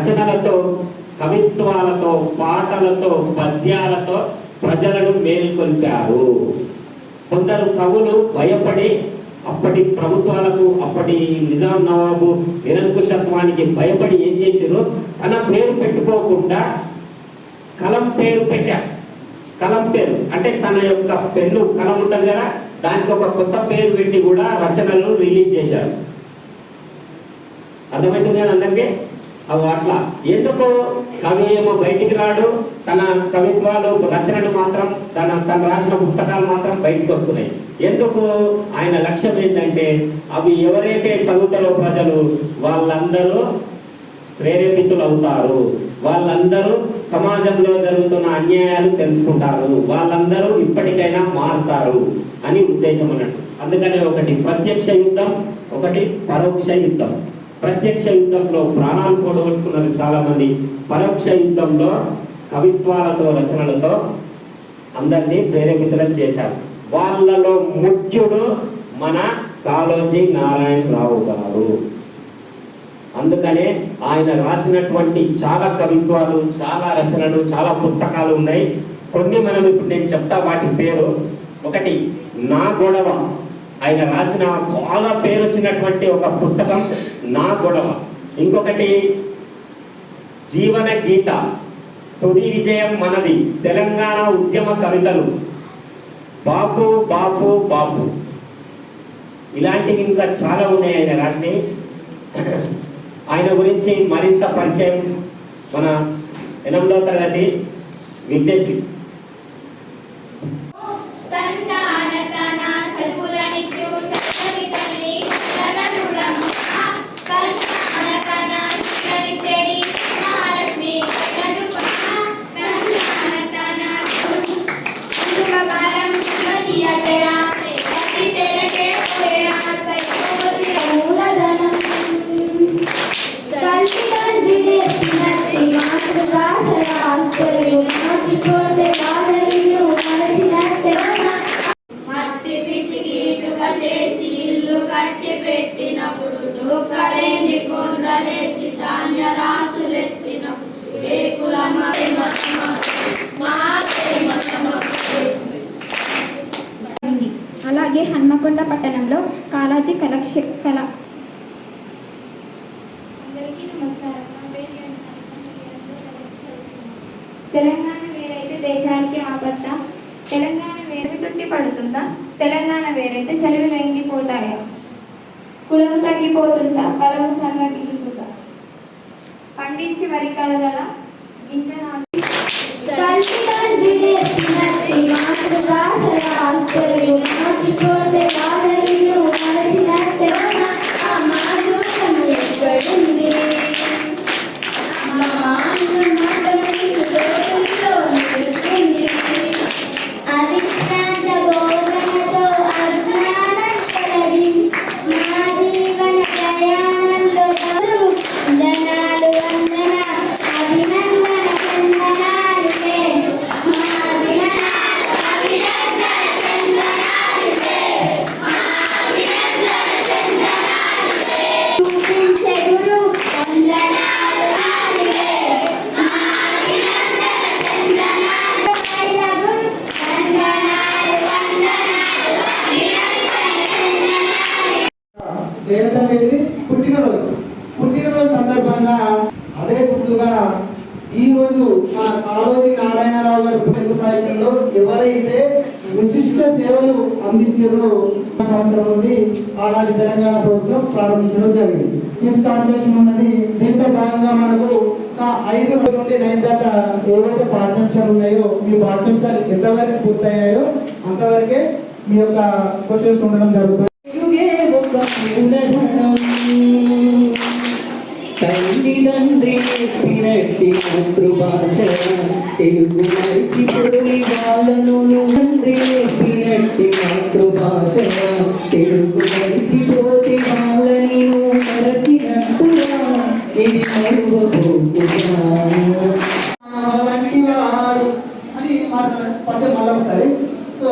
రచనలతో, కవిత్వాలతో, పాటలతో, పద్యాలతో ప్రజలను మేల్కొల్పారు. కొందరు కవులు భయపడి అప్పటి ప్రభుత్వాలకు, అప్పటి నిజాం నవాబు నిరంకుశత్వానికి భయపడి ఏం చేశారు, తన పేరు పెట్టుకోకుండా కలం పేరు పెట్టారు. కలం పేరు అంటే తన యొక్క పెన్ను కలం ఉంటుంది కదా, దానికి ఒక కొత్త పేరు పెట్టి కూడా రచనలను రిలీజ్ చేశారు. అర్థమవుతుంది కదా అందరికీ? అవి అట్లా ఎందుకు కవి ఏమో బయటికి రాడు, తన కవిత్వాలు రచనలు మాత్రం తన రాసిన పుస్తకాలు మాత్రం బయటకు వస్తున్నాయి. ఎందుకు? ఆయన లక్ష్యం ఏంటంటే అవి ఎవరైతే చదువుతారో ప్రజలు వాళ్ళందరూ ప్రేరేపితులు అవుతారు, వాళ్ళందరూ సమాజంలో జరుగుతున్న అన్యాయాలు తెలుసుకుంటారు, వాళ్ళందరూ ఇప్పటికైనా మారుతారు అని ఉద్దేశం అన్నట్టు. అందుకని ఒకటి ప్రత్యక్ష యుద్ధం, ఒకటి పరోక్ష యుద్ధం. ప్రత్యక్ష యుద్ధంలో ప్రాణాలు పోగొట్టుకున్నారు చాలా మంది. పరోక్ష యుద్ధంలో కవిత్వాలతో, రచనలతో అందరినీ ప్రేరేపితులను చేశారు. వాళ్ళలో ముఖ్యుడు మన కాళోజీ నారాయణరావు గారు. అందుకనే ఆయన రాసినటువంటి చాలా కవిత్వాలు, చాలా రచనలు, చాలా పుస్తకాలు ఉన్నాయి. కొన్ని మనం ఇప్పుడు నేను చెప్తా, వాటి పేరు. ఒకటి నా గొడవ, ఆయన రాసిన బాగా పేరు వచ్చినటువంటి ఒక పుస్తకం నా గొడవ. ఇంకొకటి జీవన గీత, తుది విజయం మనది, తెలంగాణ ఉద్యమ కవితలు, బాపు బాపు బాపు, ఇలాంటివి ఇంకా చాలా ఉన్నాయి ఆయన రాసినవి. ఆయన గురించి మరింత పరిచయం మన 8వ తరగతి విద్యశ్రీ. అలాగే హన్మకొండ పట్టణంలో కాళోజీ కళ. తెలంగాణ వేరైతే దేశానికి ఆపత్త, తెలంగాణ వేరు తుట్టి పడుతుందా, తెలంగాణ వేరైతే చలివిలో ఎండిపోతాయా, కులము తగ్గిపోతుందా, బలము సన్నగిల్లుతుందా, పండించి వరి కలరల గింజ జయంతి అనేది పుట్టినరోజు సందర్భంగా అదే గుర్తుగా ఈ రోజు మన కాళోజీ నారాయణరావు గారి తెలుగు సాహిత్యంలో ఎవరైతే విశిష్ట సేవలు అందించారో సంవత్సరం నుండి ఆనాటి తెలంగాణ ప్రభుత్వం ప్రారంభించడం జరిగింది. ఈ స్టార్ట్ చేసిన ఉన్నది. దీంతో భాగంగా మనకు 5 రోజుల నుండి 9 దాకా ఏవైతే పాఠ్యాంశాలు ఉన్నాయో మీ పాఠ్యాంశాలు ఎంతవరకు పూర్తయ్యాయో అంతవరకే మీ యొక్క క్వశ్చన్స్ ఉండడం జరుగుతుంది. తల్లిదండ్రి చెప్పినట్టి మాతృభాష తెలుగు మరిచిపోయి వాళ్ళను తండ్రి చెప్పినట్టి మాతృభాష తెలుగు మరిచిపోతే వాళ్ళని మరచినట్టుగా ఇది మరువబోకుగా వంటి వాడు అని పద్యం మళ్ళీ ఒకసారి. సో